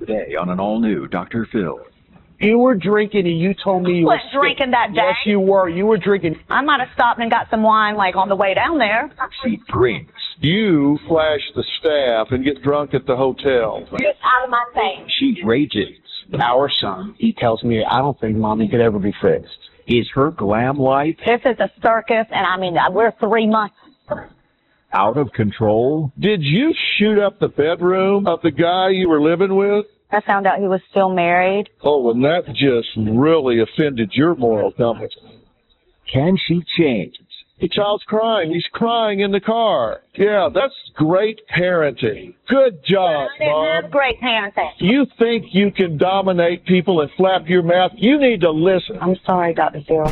Today on an all-new Dr. Phil. You were drinking and you told me you were drinking that day. Yes, you were. You were drinking. I might have stopped and got some wine, like, on the way down there. She drinks. You flash the staff and get drunk at the hotel. Get out of my face. She rages. Our son, he tells me, I don't think Mommy could ever be fixed. Is her glam life This is a circus, and I mean, we're 3 months. out of control? Did you shoot up the bedroom of the guy you were living with? I found out he was still married. Oh, and that just really offended your moral compass. Can she change? The child's crying. He's crying in the car. Yeah, that's great parenting. Good job, I didn't have Mom. great parenting. You think you can dominate people and flap your mouth? You need to listen. I'm sorry, Dr. Phil.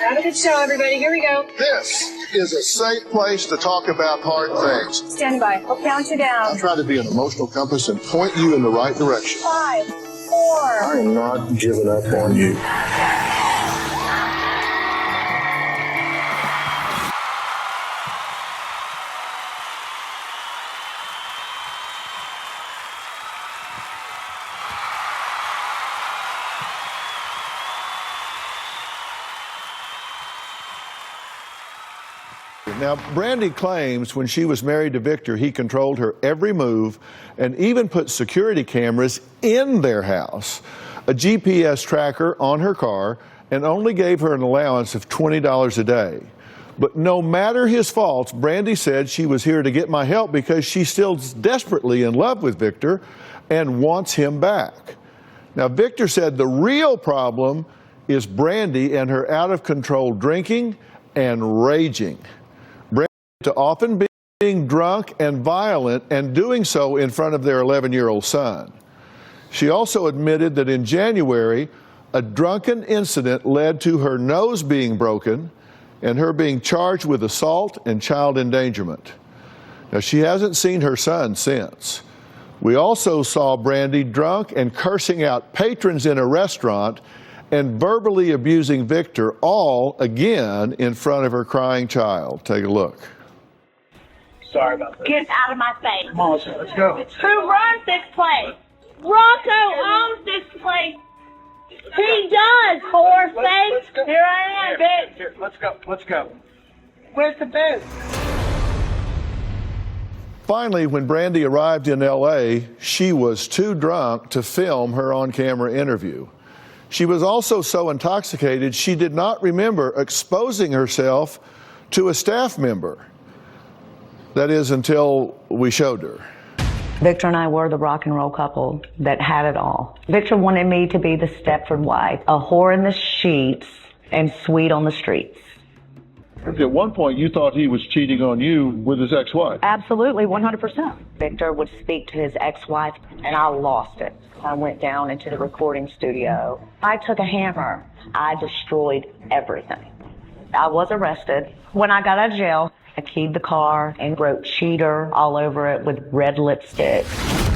Have a good show, everybody. Here we go. This is a safe place to talk about hard things. Stand by. I'll count you down. I'll try to be an emotional compass and point you in the right direction. 5, 4. I am not giving up on you. Now, Brandy claims when she was married to Victor, he controlled her every move and even put security cameras in their house, a GPS tracker on her car, and only gave her an allowance of $20 a day. But no matter his faults, Brandy said she was here to get my help because she's still desperately in love with Victor and wants him back. Now, Victor said the real problem is Brandy and her out-of-control drinking and raging. To often being drunk and violent and doing so in front of their 11-year-old son. She also admitted that in January, a drunken incident led to her nose being broken and her being charged with assault and child endangerment. Now, she hasn't seen her son since. We also saw Brandy drunk and cursing out patrons in a restaurant and verbally abusing Victor, all again in front of her crying child. Take a look. Sorry about that. Get out of my face. Come on, let's go. Who runs this place? Rocco owns this place. He does, horse-face. Here I am, bitch. Here, let's go. Let's go. Where's the booze? Finally, when Brandy arrived in L.A., she was too drunk to film her on-camera interview. She was also so intoxicated she did not remember exposing herself to a staff member. That is, until we showed her. Victor and I were the rock and roll couple that had it all. Victor wanted me to be the Stepford wife, a whore in the sheets and sweet on the streets. At one point, you thought he was cheating on you with his ex-wife. Absolutely, 100%. Victor would speak to his ex-wife, and I lost it. I went down into the recording studio. I took a hammer. I destroyed everything. I was arrested. When I got out of jail, I keyed the car and wrote cheater all over it with red lipstick.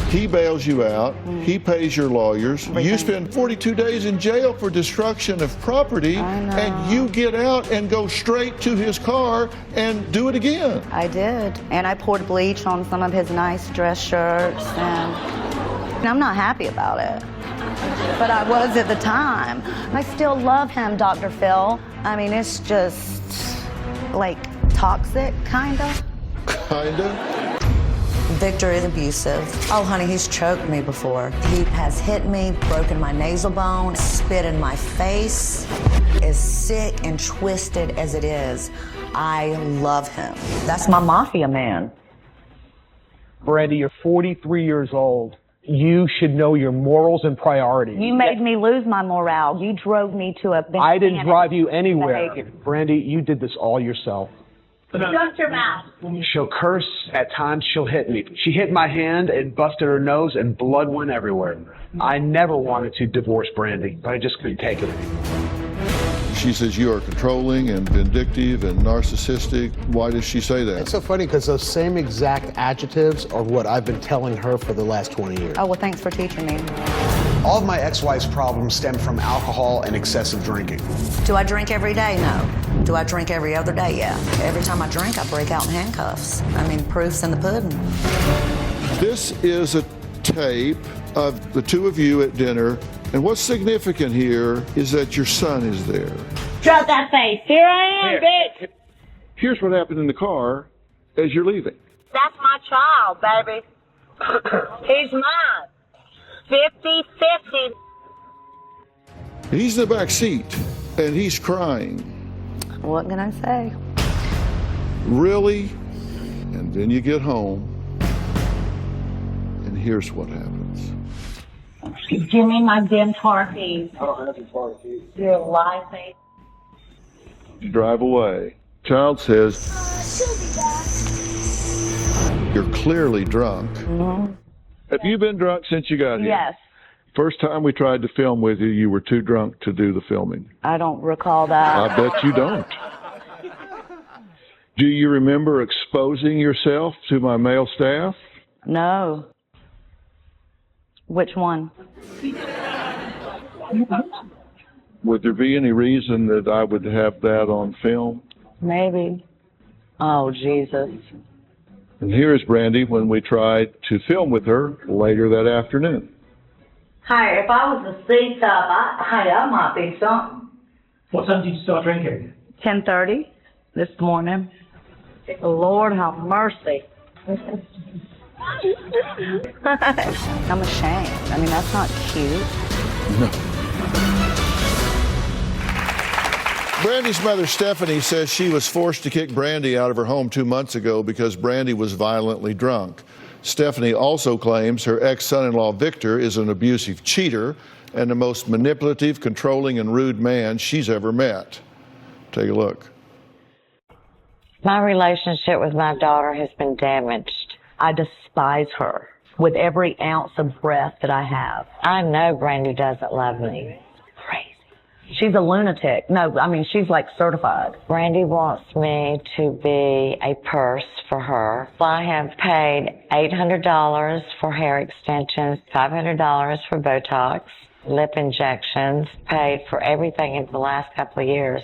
He bails you out. He pays your lawyers. You spend 42 days in jail for destruction of property, and you get out and go straight to his car and do it again. I did. And I poured bleach on some of his nice dress shirts, and I'm not happy about it. But I was at the time. I still love him, Dr. Phil. I mean, it's just like toxic, kinda. Kinda? Victor is abusive. Oh, honey, he's choked me before. He has hit me, broken my nasal bone, spit in my face. As sick and twisted as it is, I love him. That's my mafia man. Brandy, you're 43 years old. You should know your morals and priorities. You made me lose my morale. You drove me to a... I didn't drive you anywhere. behavior. Brandy, you did this all yourself. Shut your mouth. She'll curse. At times, she'll hit me. She hit my hand and busted her nose, and blood went everywhere. I never wanted to divorce Brandy, but I just couldn't take it. She says you are controlling and vindictive and narcissistic. Why does she say that? It's so funny because those same exact adjectives are what I've been telling her for the last 20 years. Oh, well, thanks for teaching me. All of my ex-wife's problems stem from alcohol and excessive drinking. Do I drink every day? No. Do I drink every other day? Yeah. Every time I drink, I break out in handcuffs. I mean, proof's in the pudding. This is a tape of the two of you at dinner, and what's significant here is that your son is there. Drop that face. Here I am, bitch. Here's what happened in the car as you're leaving. That's my child, baby. He's mine. 50-50. He's in the back seat, and he's crying. What can I say? Really? And then you get home, and here's what happens. Give me my damn car keys. I don't have your car keys. You're lying. You drive away. Child says, you're clearly drunk. Mm-hmm. Have you been drunk since you got here? Yes. First time we tried to film with you, you were too drunk to do the filming. I don't recall that. I bet you don't. Do you remember exposing yourself to my male staff? No. Which one? Would there be any reason that I would have that on film? Maybe. Oh, Jesus. And here's Brandy when we tried to film with her later that afternoon. Hey, if I was a C-Cup, I might be something. What time did you start drinking? 10:30 this morning. Lord have mercy. I'm ashamed. I mean, that's not cute. No. Brandy's mother, Stephanie, says she was forced to kick Brandy out of her home 2 months ago because Brandy was violently drunk. Stephanie also claims her ex-son-in-law, Victor, is an abusive cheater and the most manipulative, controlling, and rude man she's ever met. Take a look. My relationship with my daughter has been damaged. I despise her with every ounce of breath that I have. I know Brandy doesn't love me. Crazy. She's a lunatic. No, I mean, she's like certified. Brandy wants me to be a purse for her. I have paid $800 for hair extensions, $500 for Botox, lip injections, paid for everything in the last couple of years.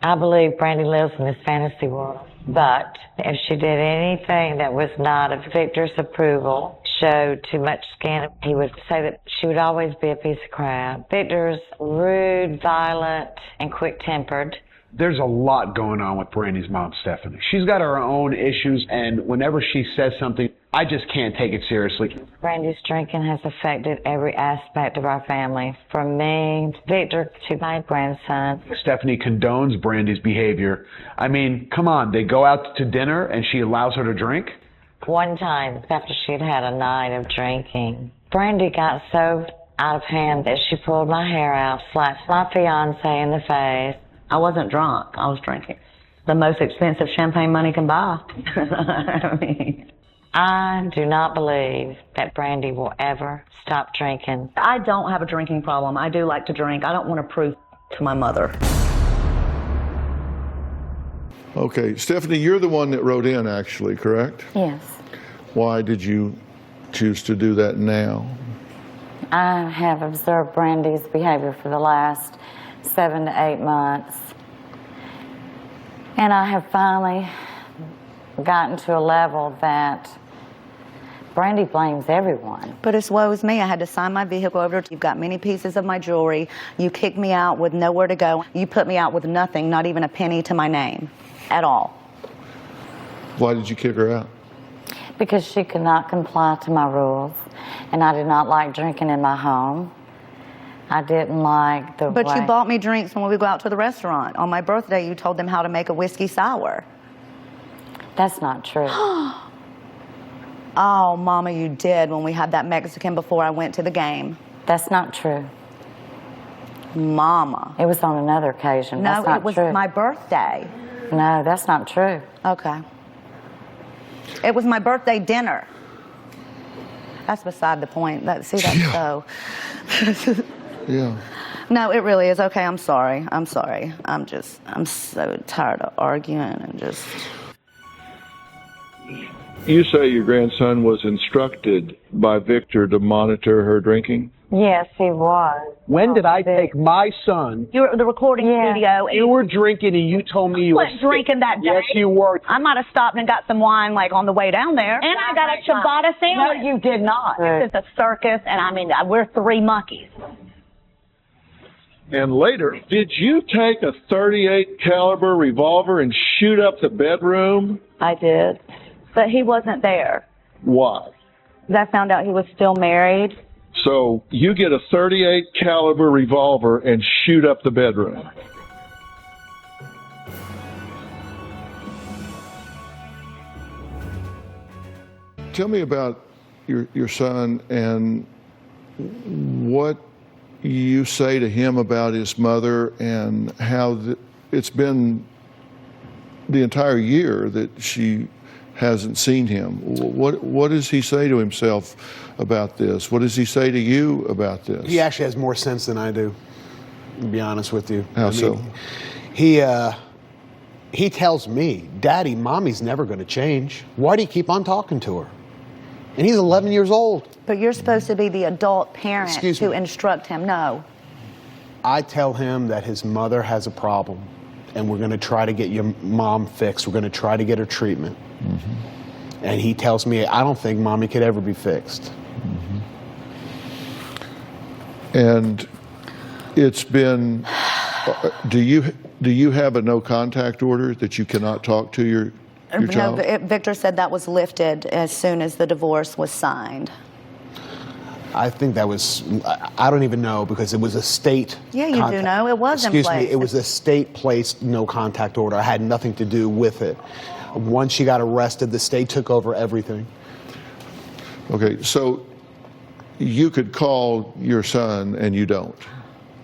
I believe Brandy lives in this fantasy world. But if she did anything that was not of Victor's approval, showed too much skin, he would say that she would always be a piece of crap. Victor's rude, violent, and quick-tempered. There's a lot going on with Brandy's mom, Stephanie. She's got her own issues, and whenever she says something, I just can't take it seriously. Brandy's drinking has affected every aspect of our family, from me, Victor, to my grandson. Stephanie condones Brandy's behavior. I mean, come on, they go out to dinner and she allows her to drink? One time, after she'd had a night of drinking, Brandy got so out of hand that she pulled my hair out, slapped my fiancé in the face. I wasn't drunk, I was drinking. The most expensive champagne money can buy. I mean, I do not believe that Brandy will ever stop drinking. I don't have a drinking problem. I do like to drink. I don't want to prove to my mother. Okay, Stephanie, you're the one that wrote in, actually, correct? Yes. Why did you choose to do that now? I have observed Brandy's behavior for the last 7 to 8 months. And I have finally gotten to a level that Brandy blames everyone. But it's woe is me. I had to sign my vehicle over. You've got many pieces of my jewelry. You kicked me out with nowhere to go. You put me out with nothing, not even a penny to my name at all. Why did you kick her out? Because she could not comply to my rules. And I did not like drinking in my home. I didn't like the way... But you bought me drinks when we go out to the restaurant. On my birthday, you told them how to make a whiskey sour. That's not true. Oh, Mama, you did when we had that Mexican before I went to the game. That's not true. Mama. It was on another occasion. No, That's not it was true. my birthday. No, that's not true. Okay. It was my birthday dinner. That's beside the point. That's so... Yeah. No, it really is. Okay, I'm sorry. I'm sorry. I'm so tired of arguing and just... You say your grandson was instructed by Victor to monitor her drinking? Yes, he was. When did I take my son? You were at the recording studio. And You were drinking and you told me you were wasn't drinking that day. Yes, you were. I might have stopped and got some wine like on the way down there. And I got a ciabatta sandwich. No, you did not. This is a circus, and I mean, we're three monkeys. And later, did you take a .38 caliber revolver and shoot up the bedroom? I did. But he wasn't there. Why? I found out he was still married. So you get a .38 caliber revolver and shoot up the bedroom. Tell me about your son and what you say to him about his mother and how it's been the entire year that she hasn't seen him. What does he say to himself about this? What does he say to you about this? He actually has more sense than I do, to be honest with you. How so? He tells me, Daddy, Mommy's never going to change. Why do you keep on talking to her? And he's 11 years old. But you're supposed to be the adult parent Excuse to me. instruct him. No. I tell him that his mother has a problem, and we're going to try to get your mom fixed. We're going to try to get her treatment. Mm-hmm. And he tells me, I don't think Mommy could ever be fixed. Mm-hmm. And it's been, do you have a no contact order that you cannot talk to your child? No, Victor said that was lifted as soon as the divorce was signed. I think that was, I don't even know, because it was a state. Yeah, you do know. It was in Excuse place. me, it was a state-placed no contact order. I had nothing to do with it. Once she got arrested, the state took over everything. Okay, so you could call your son and you don't?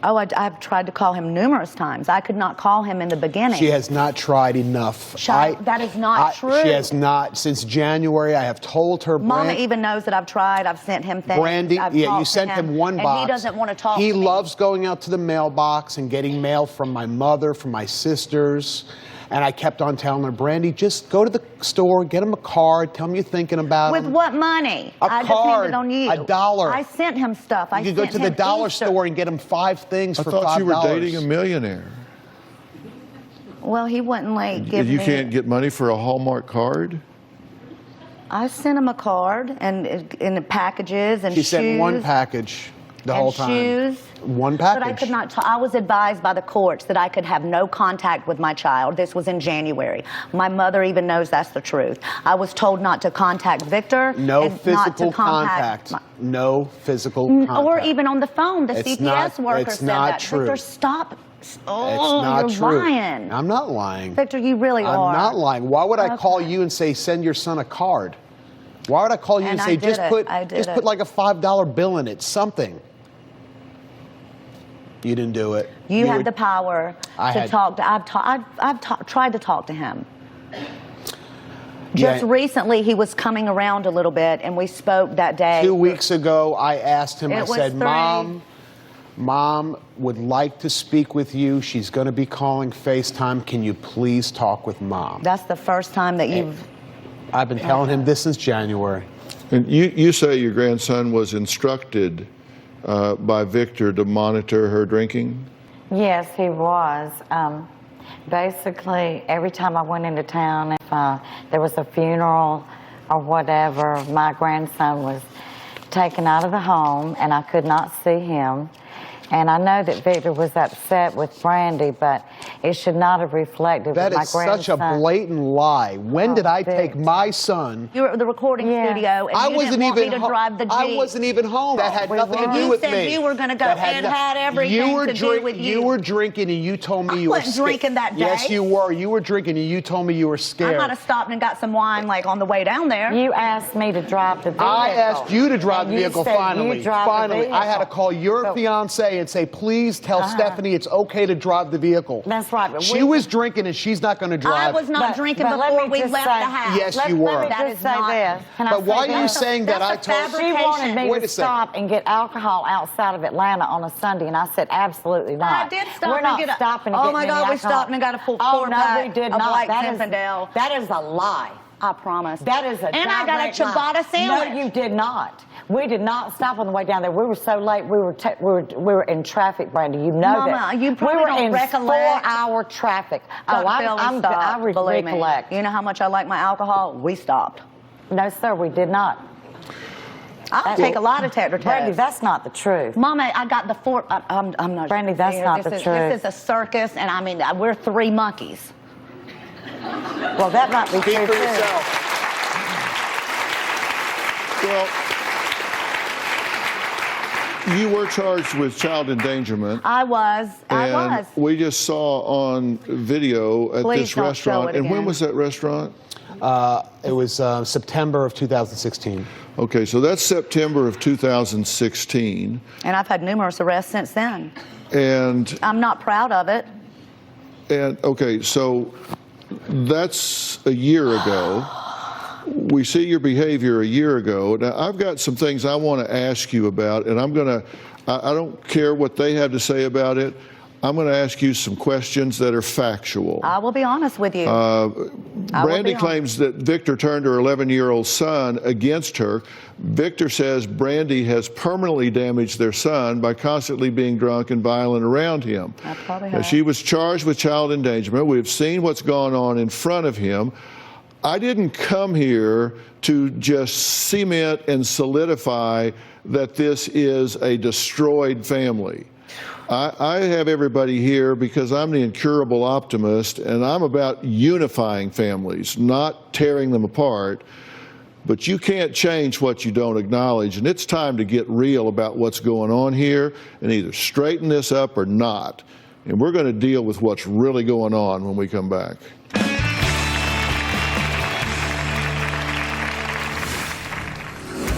Oh, I've tried to call him numerous times. I could not call him in the beginning. She has not tried enough. That is not true. She has not. Since January, I have told her. Mama even knows that I've tried. I've sent him things. Brandy, I've yeah, talked you to sent him one box. And he doesn't want to talk He to me. loves going out to the mailbox and getting mail from my mother, from my sisters. And I kept on telling her, Brandy, just go to the store, get him a card, tell him you're thinking about With him. what money? I depended on you. $1. I sent him stuff. You could go to the dollar store and get him 5 things for $5. I thought you were dating a millionaire. Well, he wouldn't give You me. can't get money for a Hallmark card? I sent him a card and in the packages and She shoes. sent one package the whole time. Shoes. One package. But I could not. I was advised by the courts that I could have no contact with my child. This was in January. My mother even knows that's the truth. I was told not to contact Victor. No and physical not to contact. No physical contact. Or even on the phone. The It's CPS not- worker it's said not that. true. Victor, stop. Oh, It's not you're true. lying. I'm not lying. Victor, you really are. I'm not lying. Why would I Okay. call you and say send your son a card? Why would I call you and, And I say did it. I did just it. put like a $5 bill in it, something? You didn't do it. You had were- the power I to had- talk to. I've tried to talk to him. Just Yeah. recently, he was coming around a little bit, and we spoke that day. 2 weeks ago, I asked him, It I was said, 3. Mom would like to speak with you. She's going to be calling FaceTime. Can you please talk with Mom? That's the first time that you've. I've been telling him this since January. And you say your grandson was instructed by Victor to monitor her drinking? Yes, he was. Basically, every time I went into town, if there was a funeral or whatever, my grandson was taken out of the home and I could not see him. And I know that Victor was upset with Brandy, but it should not have reflected That with my is such a grandson. blatant lie. When did I Vic. take my son? You were at the recording studio, and I you wasn't didn't want even me to ho- drive the Jeep. I wasn't even home. That had nothing to do You with said me. you were going to go. That It had everything you were to do with you. You were drinking and you told me you were wasn't drinking that day. Yes, you were. You were drinking and you told me you were I scared. might have stopped and got some wine, like on the way down there. You asked me to drive the vehicle. I asked you to drive And the you vehicle said finally. you drive the Finally, I had to vehicle. call your So- fiance and say, please tell Stephanie it's okay to drive the vehicle. That's right, but She was drinking and she's not going to drive. I was not drinking but let before me we just left say- the house. Yes, Let you me were. just That is say not- this. Can I But say why are you this? saying that I That's a told She wanted me Wait to a second. stop and get alcohol outside of Atlanta on a Sunday, and I said absolutely not. I did stop We're and not get a- stopping to Oh get my any God, we alcohol. stopped and got a full Oh four no, pack we did of not. White That is Zinfandel. that is a lie. I promise. That is a And I got a direct lie. ciabatta sandwich. No, you did not. We did not stop on the way down there. We were so late. We were in traffic, Brandy. You know Mama, that. you probably we were don't in recollect. 4-hour traffic. Dr. I believe me. recollect. You know how much I like my alcohol? We stopped. No, sir, we did not. I'll take a lie detector test. Brandy, that's not the truth. Mama, I got the four. I'm not. Brandy, that's not the truth. This is a circus, and I mean, we're 3 monkeys. Well, that might be Speak true for too. yourself. Well, you were charged with child endangerment. I was. And we just saw on video at Please this don't restaurant. show it And when again. was that restaurant? It was September of 2016. Okay, so that's September of 2016. And I've had numerous arrests since then. And I'm not proud of it. okay, so that's a year ago. We see your behavior a year ago. Now, I've got some things I want to ask you about, and I don't care what they have to say about it. I'm going to ask you some questions that are factual. I will be honest with you. Brandy claims that Victor turned her 11-year-old son against her. Victor says Brandy has permanently damaged their son by constantly being drunk and violent around him. I probably Now, have. she was charged with child endangerment. We've seen what's gone on in front of him. I didn't come here to just cement and solidify that this is a destroyed family. I have everybody here because I'm the incurable optimist, and I'm about unifying families, not tearing them apart. But you can't change what you don't acknowledge, and it's time to get real about what's going on here and either straighten this up or not. And we're going to deal with what's really going on when we come back.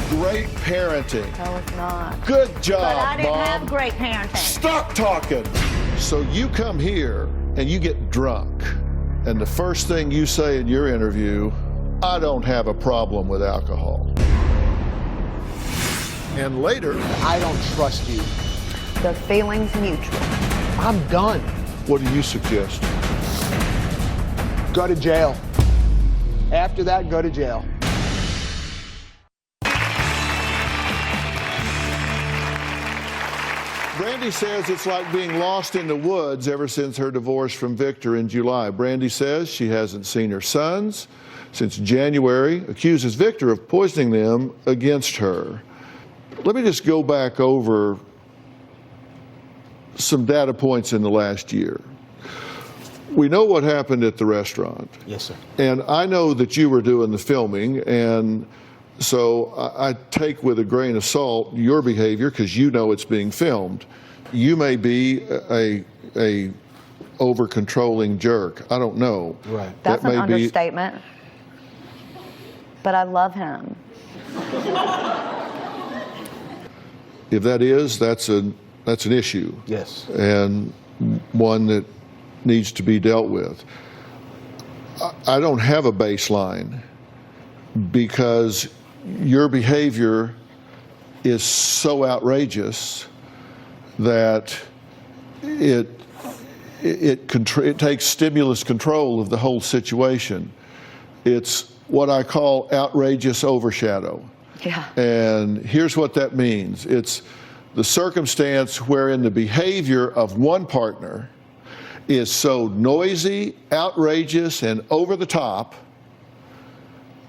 Great parenting. No, it's not. Good job, But I didn't Mom. have great parenting. Stop talking. So you come here and you get drunk, and the first thing you say in your interview, I don't have a problem with alcohol. And later, I don't trust you. The feeling's mutual. I'm done. what do you suggest? Go to jail. After that, go to jail. Brandy says it's like being lost in the woods ever since her divorce from Victor in July. Brandy says she hasn't seen her sons since January, accuses Victor of poisoning them against her. Let me just go back over some data points in the last year. We know what happened at the restaurant. Yes, sir. And I know that you were doing the filming, and so I take with a grain of salt your behavior because you know it's being filmed. You may be a over-controlling jerk. I don't know. Right. That's That an may be- understatement. But I love him. If that is, that's an issue. Yes. And one that needs to be dealt with. I don't have a baseline because your behavior is so outrageous that it takes stimulus control of the whole situation. It's what I call outrageous overshadow. Yeah. And here's what that means. It's the circumstance wherein the behavior of one partner is so noisy, outrageous, and over the top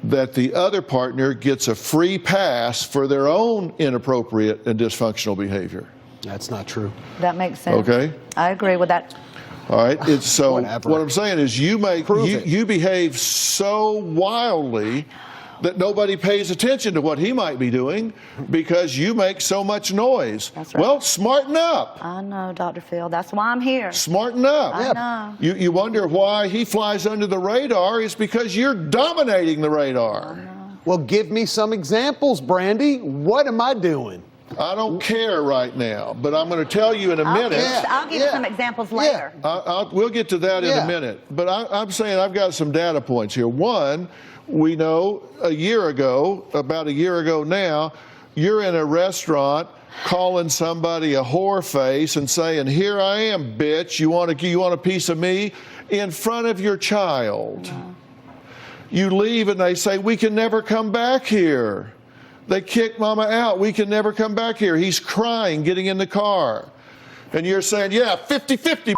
that the other partner gets a free pass for their own inappropriate and dysfunctional behavior. That's not true. That makes sense. Okay? I agree with that. All right. It's so Whatever. what I'm saying is you Prove it. behave so wildly that nobody pays attention to what he might be doing because you make so much noise. That's right. Well, smarten up. I know, Dr. Phil. That's why I'm here. Smarten up. I know. You wonder why he flies under the radar. It's because you're dominating the radar. Well, give me some examples, Brandy. What am I doing? I don't care right now, but I'm going to tell you in a minute. I'll give you some examples later. We'll get to that in Yeah. a minute. But I'm saying I've got some data points here. One, we know about a year ago now, you're in a restaurant calling somebody a whore face and saying, "Here I am, bitch. You want a piece of me?" in front of your child. You leave and they say, we can never come back here. They kick Mama out. We can never come back here. He's crying, getting in the car. And you're saying, yeah, 50-50.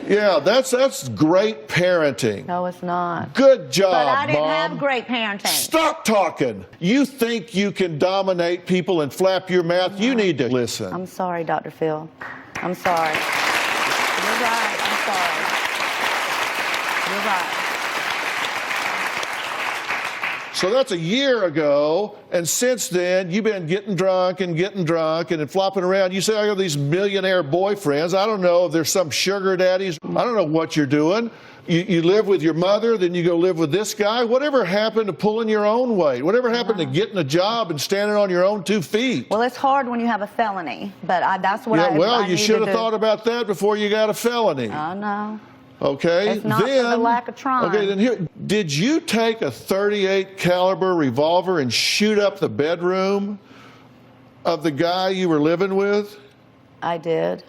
Yeah, that's great parenting. No, it's not. Good job, But I didn't Mom. have great parenting. Stop talking. You think you can dominate people and flap your mouth? You need to listen. I'm sorry, Dr. Phil. I'm sorry. You're right. I'm sorry. You're right. So that's a year ago, and since then, you've been getting drunk and then flopping around. You say, I got these millionaire boyfriends. I don't know if there's some sugar daddies. I don't know what you're doing. You live with your mother, then you go live with this guy. Whatever happened to pulling your own weight? Whatever happened to getting a job and standing on your own 2 feet? Well, it's hard when you have a felony, but that's what Yeah, well, I you need should to have do. thought about that before you got a felony. I know. Okay, It's not for the lack of trying. Okay, then here, did you take a .38 caliber revolver and shoot up the bedroom of the guy you were living with? I did.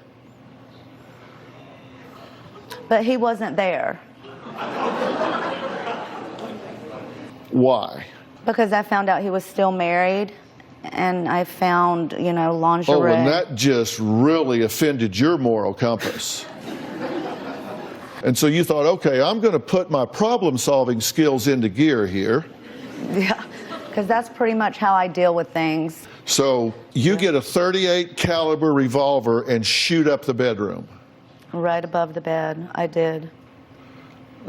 But he wasn't there. Why? Because I found out he was still married, and I found, lingerie. Oh, and that just really offended your moral compass. And so you thought, okay, I'm going to put my problem-solving skills into gear here. Yeah, because that's pretty much how I deal with things. So you get a .38 caliber revolver and shoot up the bedroom. Right above the bed, I did.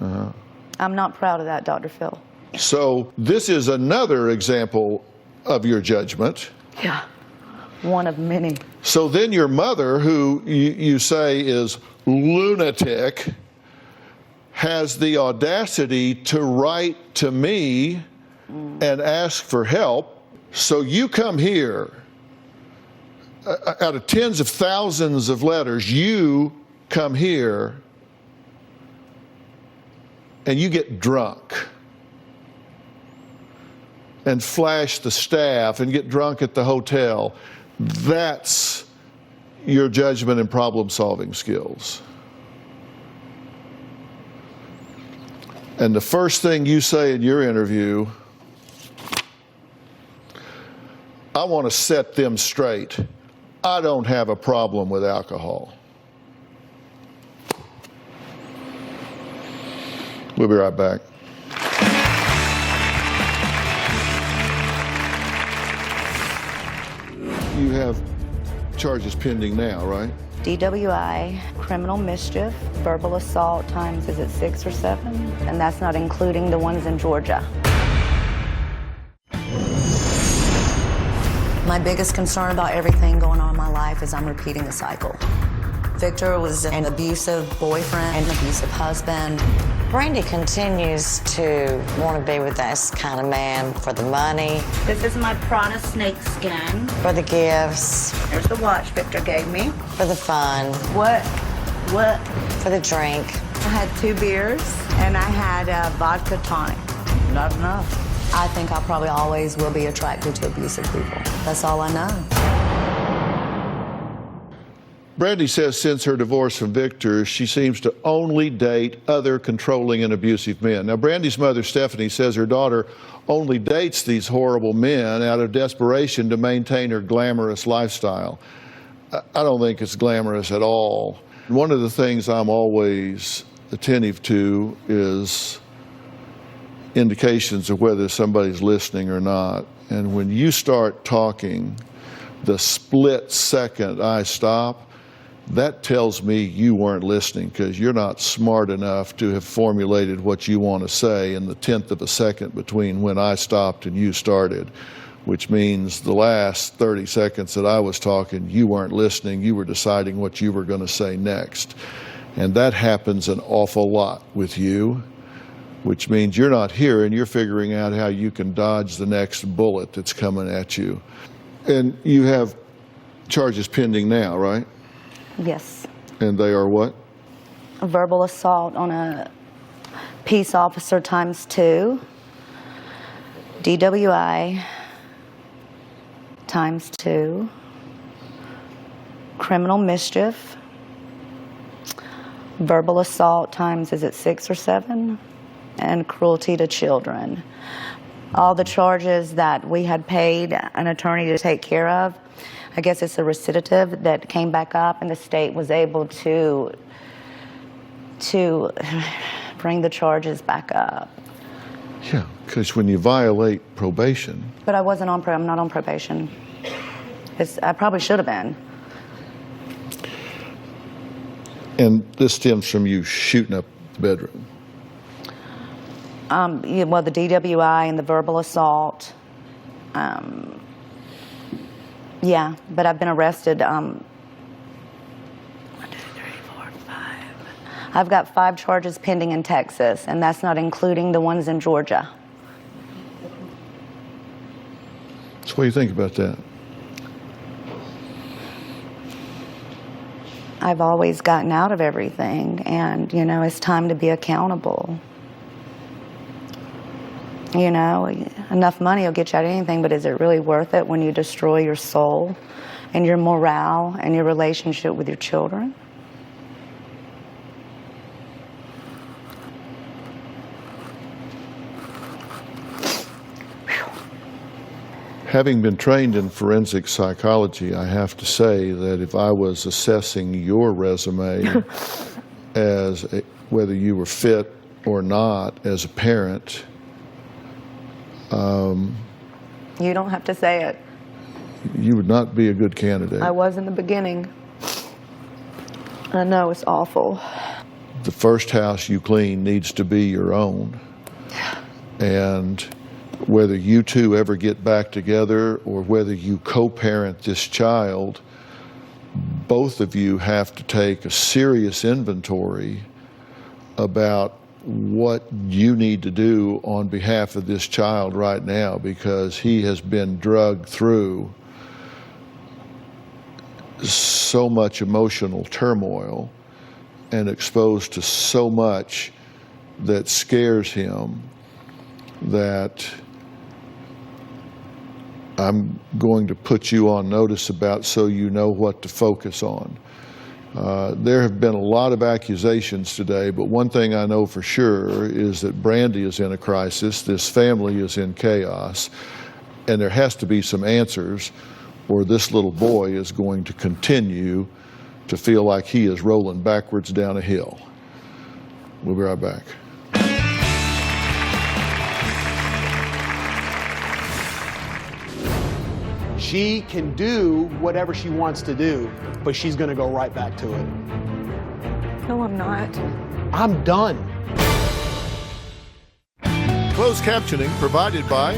I'm not proud of that, Dr. Phil. So this is another example of your judgment. Yeah, one of many. So then your mother, who you say is lunatic, has the audacity to write to me and ask for help. So you come here, out of tens of thousands of letters, you come here and you get drunk and flash the staff and get drunk at the hotel. That's your judgment and problem-solving skills. And the first thing you say in your interview, I want to set them straight. I don't have a problem with alcohol. We'll be right back. You have charges pending now, right? DWI, criminal mischief, verbal assault times, is it 6 or 7? And that's not including the ones in Georgia. My biggest concern about everything going on in my life is I'm repeating a cycle. Victor was an abusive boyfriend, an abusive husband. Brandy continues to want to be with this kind of man for the money, This is my Prada snakeskin. for the gifts, Here's the watch Victor gave me. for the fun, What? for the drink. I had 2 beers and I had a vodka tonic. Not enough. I think I probably always will be attracted to abusive people. That's all I know. Brandy says since her divorce from Victor, she seems to only date other controlling and abusive men. Now, Brandy's mother, Stephanie, says her daughter only dates these horrible men out of desperation to maintain her glamorous lifestyle. I don't think it's glamorous at all. One of the things I'm always attentive to is indications of whether somebody's listening or not. And when you start talking, the split second I stop, that tells me you weren't listening, because you're not smart enough to have formulated what you want to say in the 10th of a second between when I stopped and you started, which means the last 30 seconds that I was talking, you weren't listening. You were deciding what you were going to say next. And that happens an awful lot with you, which means you're not here and you're figuring out how you can dodge the next bullet that's coming at you. And you have charges pending now, right? Yes. And they are what? Verbal assault on a peace officer times 2. DWI times 2. Criminal mischief. Verbal assault times, is it 6 or 7? and cruelty to children. All the charges that we had paid an attorney to take care of, I guess it's a recidivative that came back up, and the state was able to bring the charges back up. Yeah, because when you violate probation. But I wasn't on I'm not on probation. I probably should have been. And this stems from you shooting up the bedroom. Well, the DWI and the verbal assault. Yeah, but I've been arrested. 1, 2, 3, 4, 5. I've got 5 charges pending in Texas, and that's not including the ones in Georgia. So what do you think about that? I've always gotten out of everything, and, you know, it's time to be accountable. You know, enough money will get you out of anything, but is it really worth it when you destroy your soul and your morale and your relationship with your children? Having been trained in forensic psychology, I have to say that if I was assessing your resume as whether you were fit or not as a parent, You don't have to say it. you would not be a good candidate. I was in the beginning. I know, it's awful. The first house you clean needs to be your own. And whether you two ever get back together or whether you co-parent this child, both of you have to take a serious inventory about what you need to do on behalf of this child right now, because he has been drugged through so much emotional turmoil and exposed to so much that scares him that I'm going to put you on notice about, so you know what to focus on. There have been a lot of accusations today, but one thing I know for sure is that Brandy is in a crisis, this family is in chaos, and there has to be some answers, or this little boy is going to continue to feel like he is rolling backwards down a hill. We'll be right back. She can do whatever she wants to do, but she's going to go right back to it. No, I'm not. I'm done. Closed captioning provided by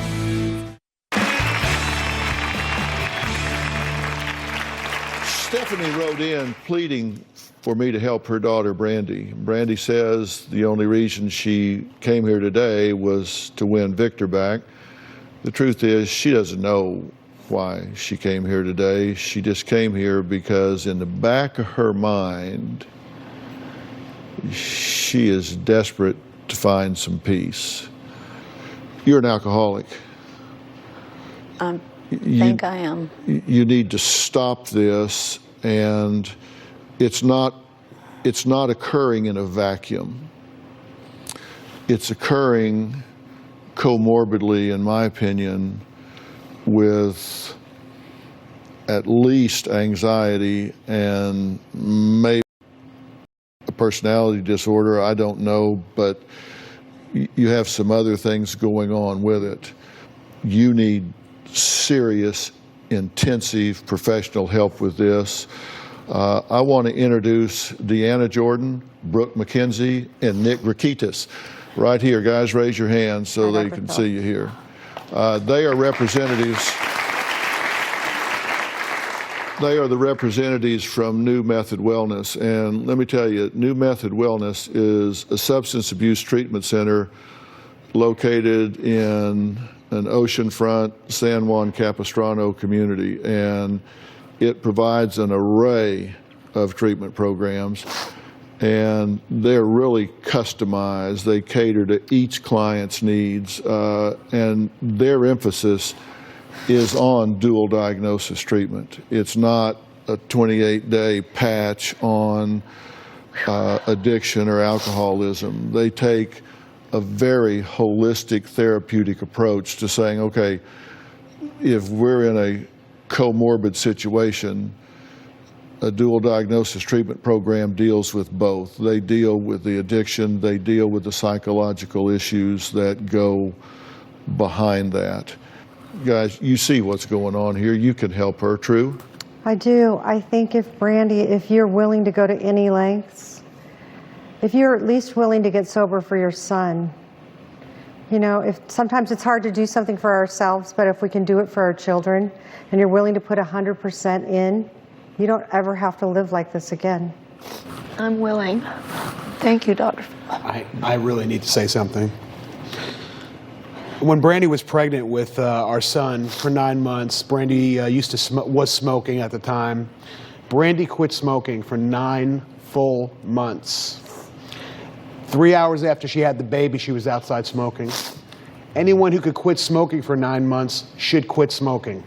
Stephanie wrote in pleading for me to help her daughter Brandy. Brandy says the only reason she came here today was to win Victor back. The truth is, she doesn't know why she came here today. She just came here because in the back of her mind, she is desperate to find some peace. You're an alcoholic. I think I am. You need to stop this, and it's not occurring in a vacuum. It's occurring comorbidly, in my opinion, with at least anxiety and maybe a personality disorder. I don't know, but you have some other things going on with it. You need serious, intensive professional help with this. I want to introduce Deanna Jordan, Brooke McKenzie, and Nick Rakitis. Right here, guys, raise your hands so they can see you here. They are representatives. They are the representatives from New Method Wellness. And let me tell you, New Method Wellness is a substance abuse treatment center located in an oceanfront San Juan Capistrano community. And it provides an array of treatment programs. And they're really customized. They cater to each client's needs. And their emphasis is on dual diagnosis treatment. It's not a 28-day patch on addiction or alcoholism. They take a very holistic therapeutic approach to saying, okay, if we're in a comorbid situation, a dual diagnosis treatment program deals with both. They deal with the addiction, they deal with the psychological issues that go behind that. Guys, you see what's going on here. You can help her, true? I do. I think if Brandy, if you're willing to go to any lengths, if you're at least willing to get sober for your son, you know, if sometimes it's hard to do something for ourselves, but if we can do it for our children, and you're willing to put 100% in, you don't ever have to live like this again. I'm willing. Thank you, Dr. I really need to say something. When Brandy was pregnant with our son for 9 months, Brandy was smoking at the time. Brandy quit smoking for 9 full months. 3 hours after she had the baby, she was outside smoking. Anyone who could quit smoking for 9 months should quit smoking.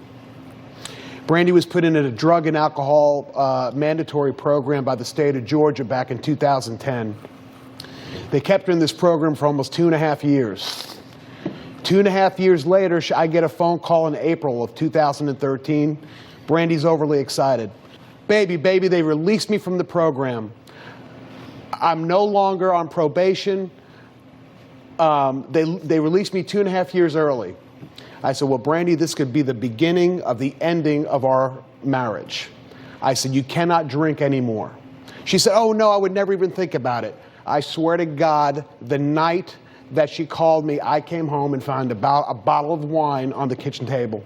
Brandy was put in a drug and alcohol mandatory program by the state of Georgia back in 2010. They kept her in this program for almost 2.5 years. 2.5 years later, I get a phone call in April of 2013. Brandy's overly excited. Baby, they released me from the program. I'm no longer on probation. They released me 2.5 years early. I said, well, Brandy, this could be the beginning of the ending of our marriage. I said, you cannot drink anymore. She said, oh, no, I would never even think about it. I swear to God, the night that she called me, I came home and found a bottle of wine on the kitchen table.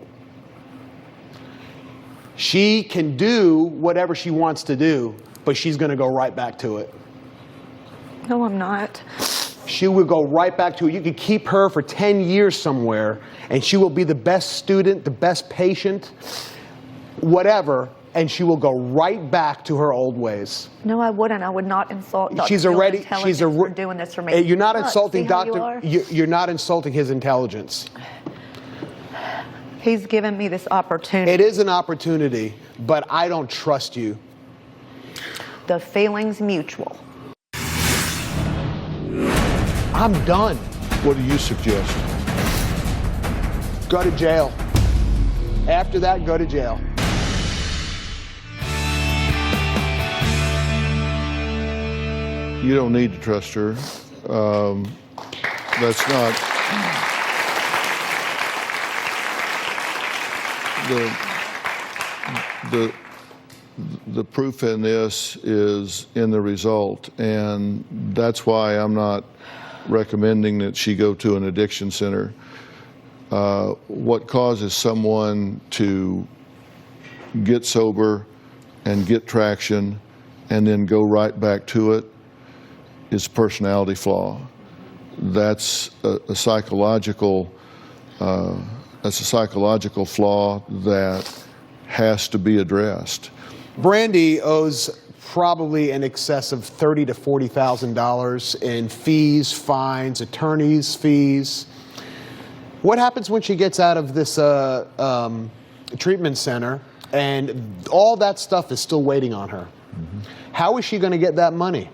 She can do whatever she wants to do, but she's going to go right back to it. No, I'm not. She will go right back to it. You could keep her for 10 years somewhere, and she will be the best student, the best patient, whatever, and she will go right back to her old ways. No, I wouldn't. I would not insult Dr. She's for doing this for me. You're not Look, insulting see how Dr. you are? You're not insulting his intelligence. He's given me this opportunity. It is an opportunity, but I don't trust you. The feeling's mutual. I'm done. What do you suggest? Go to jail. After that, go to jail. You don't need to trust her. That's not the proof in this is in the result, and that's why I'm not recommending that she go to an addiction center. What causes someone to get sober and get traction and then go right back to it is personality flaw. That's a psychological flaw that has to be addressed. Brandy owes probably in excess of $30,000 to $40,000 in fees, fines, attorneys' fees. What happens when she gets out of this treatment center and all that stuff is still waiting on her? Mm-hmm. How is she going to get that money?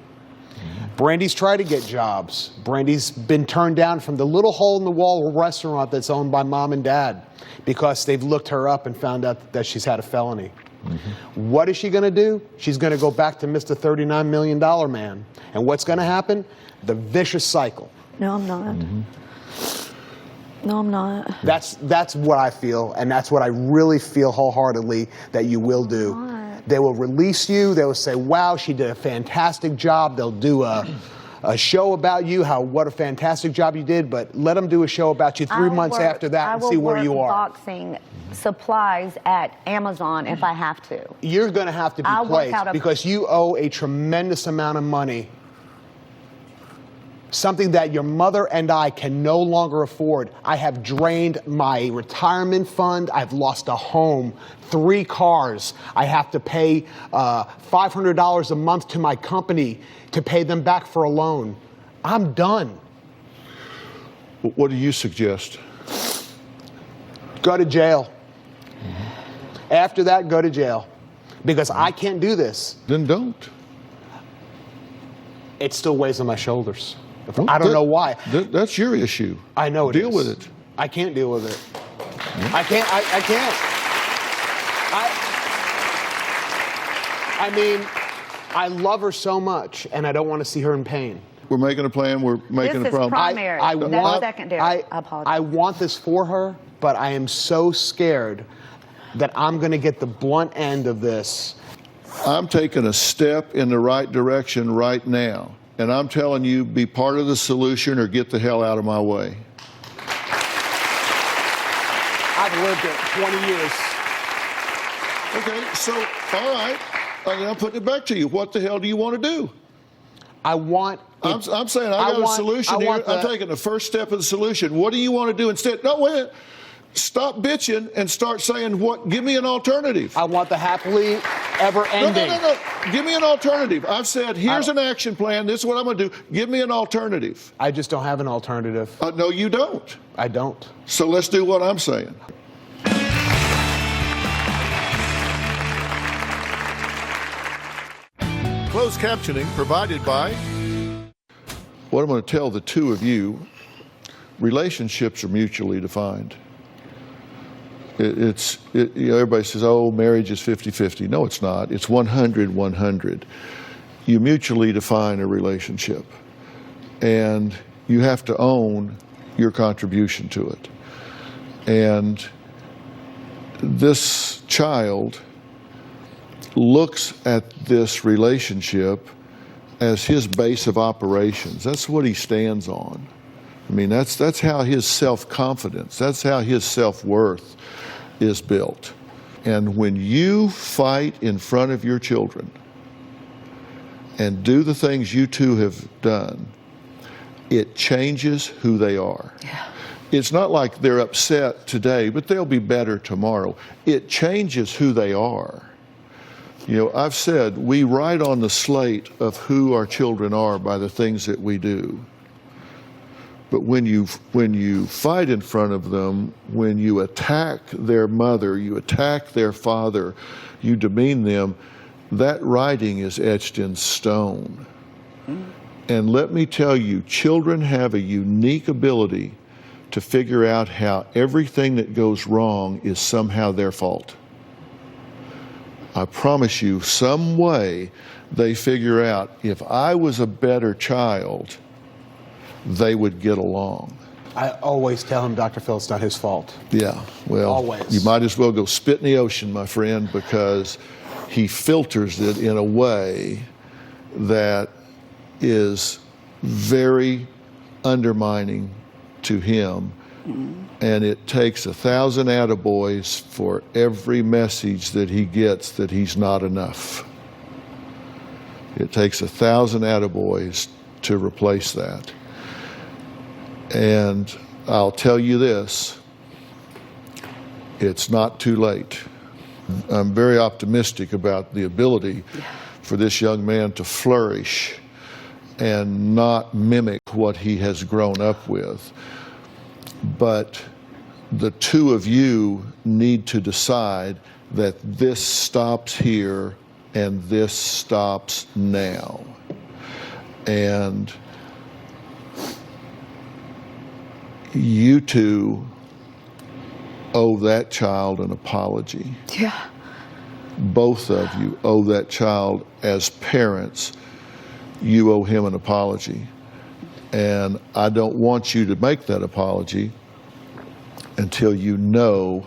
Brandy's tried to get jobs. Brandy's been turned down from the little hole-in-the-wall restaurant that's owned by mom and dad because they've looked her up and found out that she's had a felony. Mm-hmm. What is she going to do? She's going to go back to Mr. $39 million man. And what's going to happen? The vicious cycle. No, I'm not. Mm-hmm. No, I'm not. That's what I feel, and that's what I really feel wholeheartedly that you will do. They will release you. They will say, wow, she did a fantastic job. They'll do a show about you, what a fantastic job you did, but let them do a show about you 3 months after that and see where you are. I will work boxing supplies at Amazon if I have to. You're going to have to be placed because you owe a tremendous amount of money. Something that your mother and I can no longer afford. I have drained my retirement fund. I've lost a home, 3 cars. I have to pay $500 a month to my company to pay them back for a loan. I'm done. What do you suggest? Go to jail. Mm-hmm. After that, go to jail. Because I can't do this. Then don't. It still weighs on my shoulders. Well, I don't know why. That's your issue. I know it Deal is. with it. I can't deal with it. I can't. I can't. I mean, I love her so much, and I don't want to see her in pain. We're making a plan. We're making This a problem. is primary. I That's want, secondary. I apologize. I want this for her, but I am so scared that I'm going to get the blunt end of this. I'm taking a step in the right direction right now. And I'm telling you, be part of the solution or get the hell out of my way. I've lived it 20 years. Okay, so, all right. I'm putting it back to you. What the hell do you want to do? I'm saying I got a solution here. I'm taking the first step of the solution. What do you want to do instead? No, wait. Stop bitching and start saying what. Give me an alternative. I want the happily ever ending. No. Give me an alternative. I've said, here's an action plan. This is what I'm going to do. Give me an alternative. I just don't have an alternative. No, you don't. I don't. So let's do what I'm saying. Closed captioning provided by. What I'm going to tell the two of you, relationships are mutually defined. Everybody says, oh, marriage is 50-50. No, it's not. It's 100-100. You mutually define a relationship, and you have to own your contribution to it. And this child looks at this relationship as his base of operations. That's what he stands on. I mean, that's how his self-confidence, that's how his self-worth is built. And when you fight in front of your children and do the things you two have done, it changes who they are. Yeah. It's not like they're upset today, but they'll be better tomorrow. It changes who they are. You know, I've said we write on the slate of who our children are by the things that we do. But when you fight in front of them, when you attack their mother, you attack their father, you demean them, that writing is etched in stone. And let me tell you, children have a unique ability to figure out how everything that goes wrong is somehow their fault. I promise you, some way they figure out, if I was a better child, they would get along. I always tell him, Dr. Phil, it's not his fault. Yeah, well, always. You might as well go spit in the ocean, my friend, because he filters it in a way that is very undermining to him. And it takes 1,000 attaboys for every message that he gets that he's not enough. It takes 1,000 attaboys to replace that. And I'll tell you this, it's not too late. I'm very optimistic about the ability for this young man to flourish and not mimic what he has grown up with. But the two of you need to decide that this stops here and this stops now. And you two owe that child an apology. Yeah. Both of you owe that child, as parents, you owe him an apology. And I don't want you to make that apology until you know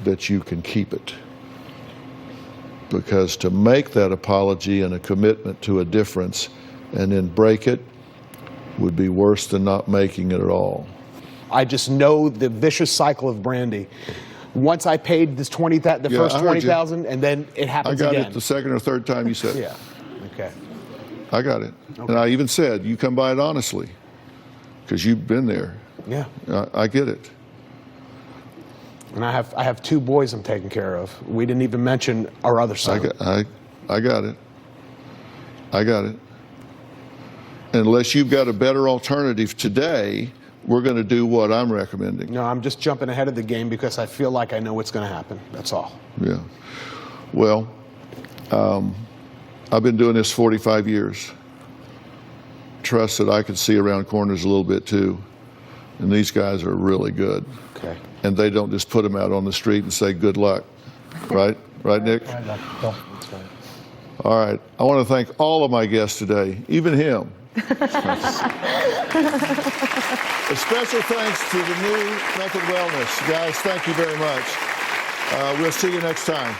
that you can keep it. Because to make that apology and a commitment to a difference and then break it would be worse than not making it at all. I just know the vicious cycle of Brandy. Once I paid this first $20,000, and then it happens again. I got it the second or third time you said it. Yeah, okay. I got it. Okay. And I even said, you come by it honestly, because you've been there. Yeah. I get it. And I have two boys I'm taking care of. We didn't even mention our other son. I got it. I got it. Unless you've got a better alternative today, we're going to do what I'm recommending. No, I'm just jumping ahead of the game because I feel like I know what's going to happen. That's all. Yeah. Well, I've been doing this 45 years. trust that I could see around corners a little bit too. And these guys are really good. Okay. And they don't just put them out on the street and say good luck. Right? Right, Nick? That's right. All right. I want to thank all of my guests today, even him. A special thanks to the new Method Wellness. Guys, thank you very much. We'll see you next time.